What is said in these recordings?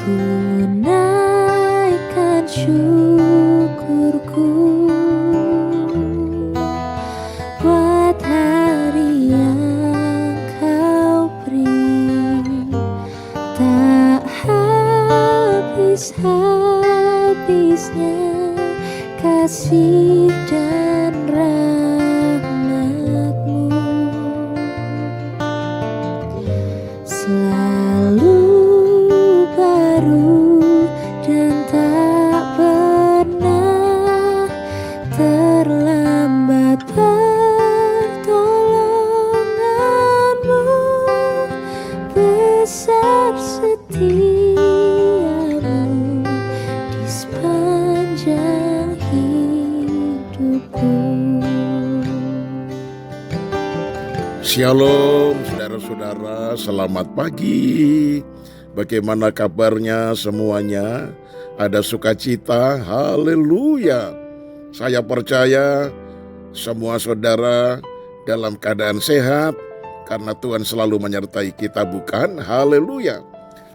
Ku naikkan syukurku buat hari yang kau beri, tak habis-habisnya kasih dan rahmat-Mu. Selalu baru dan tak pernah terlambat pertolongan-Mu. Besar setia-Mu di sepanjang hidupku. Shalom saudara-saudara, selamat pagi. Bagaimana kabarnya semuanya? Ada sukacita? Haleluya. Saya percaya semua saudara dalam keadaan sehat karena Tuhan selalu menyertai kita, bukan? Haleluya.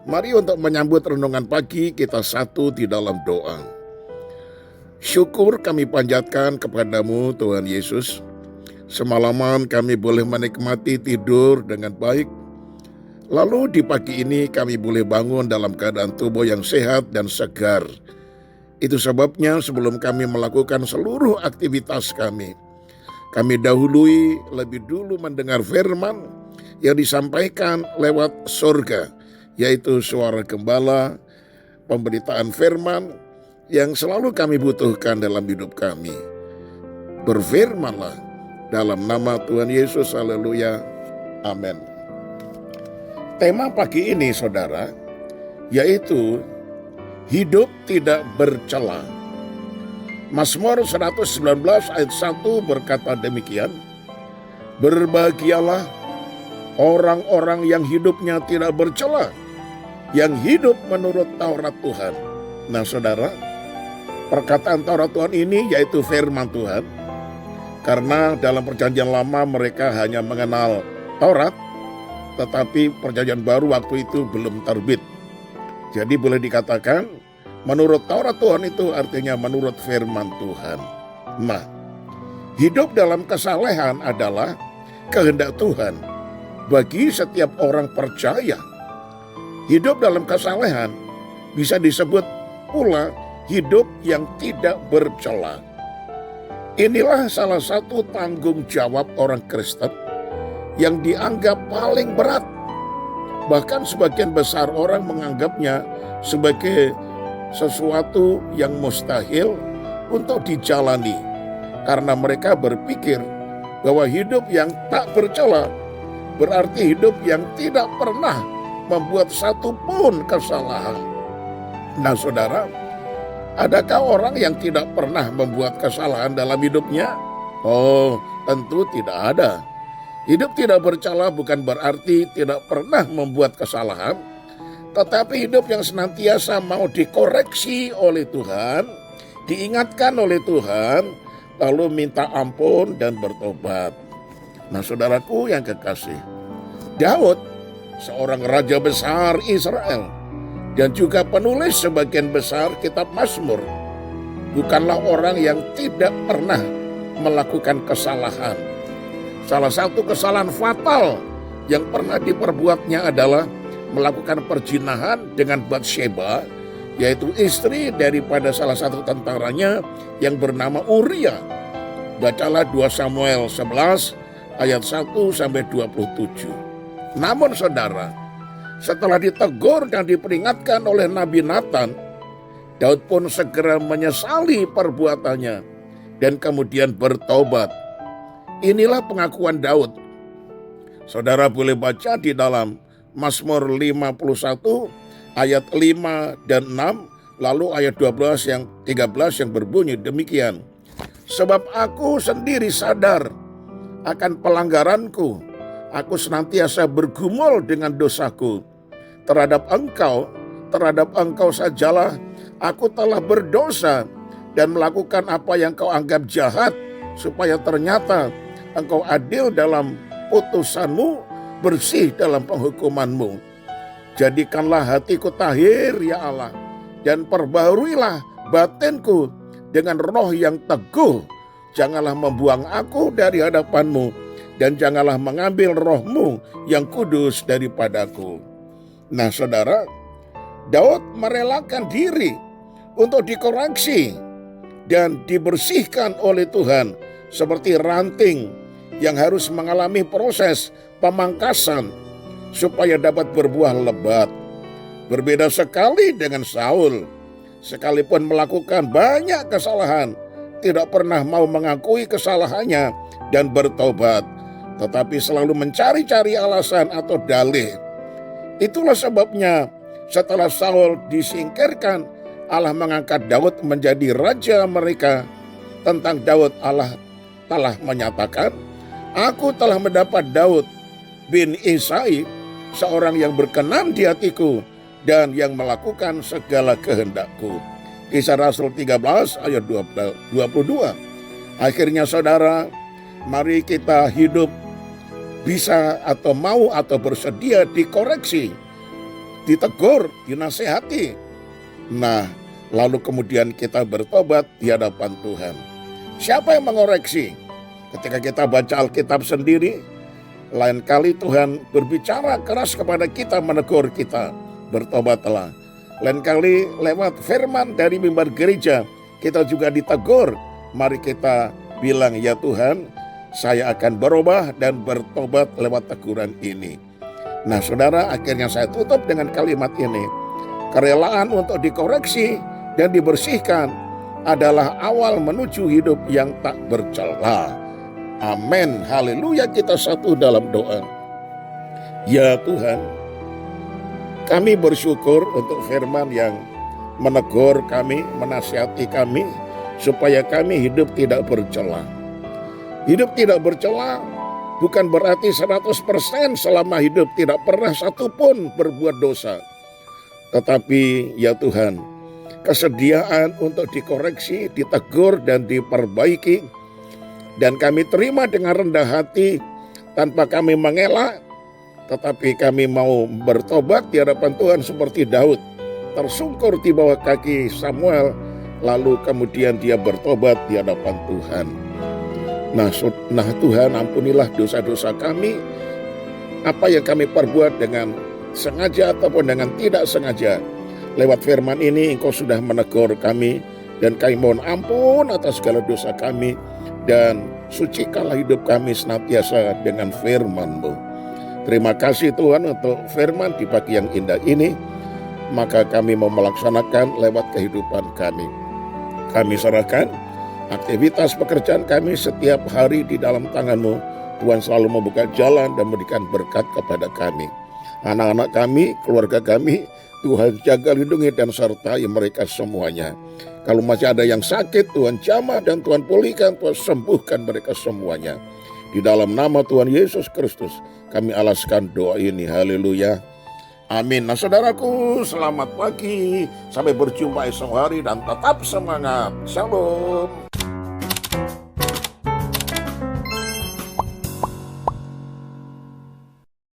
Mari untuk menyambut renungan pagi kita satu di dalam doa. Syukur kami panjatkan kepadamu Tuhan Yesus. Semalaman kami boleh menikmati tidur dengan baik. Lalu di pagi ini kami boleh bangun dalam keadaan tubuh yang sehat dan segar. Itu sebabnya sebelum kami melakukan seluruh aktivitas kami dahului lebih dulu mendengar firman yang disampaikan lewat surga, yaitu suara gembala, pemberitaan firman yang selalu kami butuhkan dalam hidup kami. Berfirmanlah dalam nama Tuhan Yesus, haleluya, amin. Tema pagi ini saudara, yaitu hidup tidak bercela. Mazmur 119 ayat 1 berkata demikian, berbahagialah orang-orang yang hidupnya tidak bercela, yang hidup menurut Taurat Tuhan. Nah saudara, perkataan Taurat Tuhan ini yaitu firman Tuhan. Karena dalam perjanjian lama mereka hanya mengenal Taurat, tetapi perjanjian baru waktu itu belum terbit. Jadi boleh dikatakan menurut Taurat Tuhan itu artinya menurut firman Tuhan. Nah, hidup dalam kesalehan adalah kehendak Tuhan bagi setiap orang percaya. Hidup dalam kesalehan bisa disebut pula hidup yang tidak bercela. Inilah salah satu tanggung jawab orang Kristen yang dianggap paling berat. Bahkan sebagian besar orang menganggapnya sebagai sesuatu yang mustahil untuk dijalani. Karena mereka berpikir bahwa hidup yang tak bercela berarti hidup yang tidak pernah membuat satu pun kesalahan. Nah saudara, adakah orang yang tidak pernah membuat kesalahan dalam hidupnya? Oh, tentu tidak ada. Hidup tidak bercela bukan berarti tidak pernah membuat kesalahan, tetapi hidup yang senantiasa mau dikoreksi oleh Tuhan, diingatkan oleh Tuhan, lalu minta ampun dan bertobat. Nah saudaraku yang kekasih, Daud, seorang raja besar Israel, dan juga penulis sebagian besar kitab Mazmur, bukanlah orang yang tidak pernah melakukan kesalahan. Salah satu kesalahan fatal yang pernah diperbuatnya adalah melakukan perzinahan dengan Batsheba, yaitu istri daripada salah satu tentaranya yang bernama Uria. Bacalah 2 Samuel 11 ayat 1-27. Namun saudara, setelah ditegur dan diperingatkan oleh Nabi Nathan, Daud pun segera menyesali perbuatannya dan kemudian bertobat. Inilah pengakuan Daud. Saudara boleh baca di dalam Mazmur 51 ayat 5 dan 6, lalu ayat 12 yang 13 yang berbunyi demikian. Sebab aku sendiri sadar akan pelanggaranku, aku senantiasa bergumul dengan dosaku. Terhadap engkau sajalah aku telah berdosa dan melakukan apa yang kau anggap jahat, supaya ternyata engkau adil dalam putusanmu, bersih dalam penghukumanmu. Jadikanlah hatiku tahir ya Allah, dan perbaharuilah batinku dengan roh yang teguh. Janganlah membuang aku dari hadapan-Mu, dan janganlah mengambil roh-Mu yang kudus daripadaku. Nah saudara, Daud merelakan diri untuk dikoreksi dan dibersihkan oleh Tuhan, seperti ranting yang harus mengalami proses pemangkasan supaya dapat berbuah lebat. Berbeda sekali dengan Saul, sekalipun melakukan banyak kesalahan, tidak pernah mau mengakui kesalahannya dan bertobat, tetapi selalu mencari-cari alasan atau dalih. Itulah sebabnya setelah Saul disingkirkan, Allah mengangkat Daud menjadi raja mereka. Tentang Daud, Allah telah menyatakan, "Aku telah mendapat Daud bin Isai, seorang yang berkenan di hatiku dan yang melakukan segala kehendakku." Kisah Rasul 13 ayat 22. Akhirnya saudara, mari kita hidup bisa atau mau atau bersedia dikoreksi, ditegur, dinasehati. Nah, lalu kemudian kita bertobat di hadapan Tuhan. Siapa yang mengoreksi? Ketika kita baca Alkitab sendiri, lain kali Tuhan berbicara keras kepada kita, menegur kita, bertobatlah. Lain kali lewat firman dari mimbar gereja, kita juga ditegur. Mari kita bilang, ya Tuhan, saya akan berubah dan bertobat lewat teguran ini. Nah saudara, akhirnya saya tutup dengan kalimat ini. Kerelaan untuk dikoreksi dan dibersihkan adalah awal menuju hidup yang tak bercela. Amin, haleluya. Kita satu dalam doa. Ya Tuhan, kami bersyukur untuk firman yang menegur kami, menasihati kami, supaya kami hidup tidak bercela. Hidup tidak bercela bukan berarti 100% selama hidup tidak pernah satupun berbuat dosa. Tetapi ya Tuhan, kesediaan untuk dikoreksi, ditegur dan diperbaiki, dan kami terima dengan rendah hati tanpa kami mengelak, tetapi kami mau bertobat di hadapan Tuhan seperti Daud, tersungkur di bawah kaki Samuel, lalu kemudian dia bertobat di hadapan Tuhan. Nah Tuhan, ampunilah dosa-dosa kami, apa yang kami perbuat dengan sengaja ataupun dengan tidak sengaja. Lewat firman ini Engkau sudah menegur kami, dan kami mohon ampun atas segala dosa kami, dan sucikanlah hidup kami senantiasa dengan firman-Mu. Terima kasih Tuhan untuk firman di pagi yang indah ini. Maka kami mau melaksanakan lewat kehidupan kami. Kami serahkan aktivitas pekerjaan kami setiap hari di dalam tangan-Mu. Tuhan selalu membuka jalan dan memberikan berkat kepada kami. Anak-anak kami, keluarga kami, Tuhan jaga, lindungi dan sertai mereka semuanya. Kalau masih ada yang sakit, Tuhan jamah dan Tuhan pulihkan, Tuhan sembuhkan mereka semuanya. Di dalam nama Tuhan Yesus Kristus, kami alaskan doa ini. Haleluya. Amin. Nah saudaraku, selamat pagi. Sampai berjumpa esok hari dan tetap semangat. Shalom.